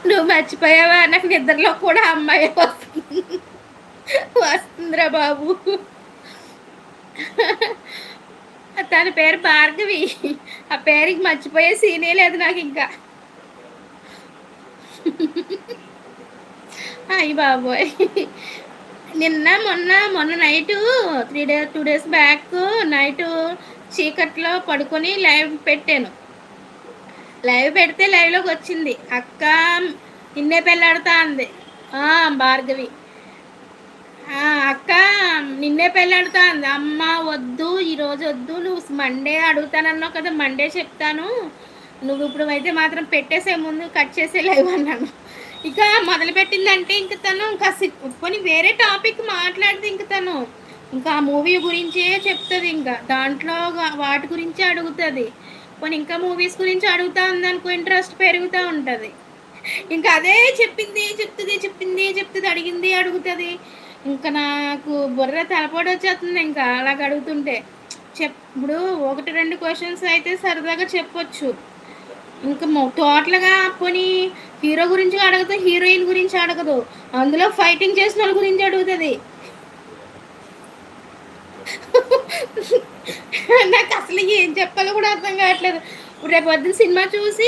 నువ్వు మర్చిపోయావా? నాకు నిద్రలో కూడా అమ్మాయే వస్తుంది. వస్తుందిరా బాబు. తన పేరు భార్గవి. ఆ పేరుకి మర్చిపోయే సీనే లేదు నాకింకా. అయ్య బాబోయ్! మొన్న నైటు 2 డేస్ బ్యాక్ నైటు చీకట్లో పడుకొని లైవ్ పెట్టాను. లైవ్ పెడితే లైవ్‌లోకొచ్చింది. "అక్క నిన్నే పెళ్లాడతా" అంది. ఆ! భార్గవి. ఆ! "అక్క నిన్నే పెళ్లాడతా" అంది. "అమ్మ వద్దు, ఈరోజు వద్దు. నువ్వు మండే అడుగుతానన్నావు కదా! మండే చెప్తాను. నువ్విప్పుడు అయితే మాత్రం పెట్టేసేయి ముందు కట్ చేసేయి లైవ్" అన్నాను. ఇక మొదలుపెట్టిందంటే ఇంక తను పోనీ వేరే టాపిక్ మాట్లాడితే ఇంక తను ఇంకా ఆ మూవీ గురించే చెప్తదింక. దాంట్లో వాటి గురించే అడుగుతది. పోనీ ఇంకా మూవీస్ గురించి అడుగుతా ఉందనుకో ఇంట్రెస్ట్ పెరుగుతా ఉంటది. ఇంకా అదే చెప్తది, అడిగింది అడుగుతది. ఇంక నాకు బుర్ర తలపోటొచ్చేస్తుంది ఇంకా అలాగ అడుగుతుంటే. ఇప్పుడు 1, 2 క్వెషన్స్ అయితే సరదాగా చెప్పొచ్చు. ఇంక టోటల్‌గా పోనీ హీరో గురించి అడగదు, హీరోయిన్ గురించి అడగదు. అందులో ఫైటింగ్ చేసినోళ్ళ గురించి అడుగుతది. నాకసలు ఏం చెప్పాలో కూడా అర్థం కావట్లేదు. రేపొద్దున సినిమా చూసి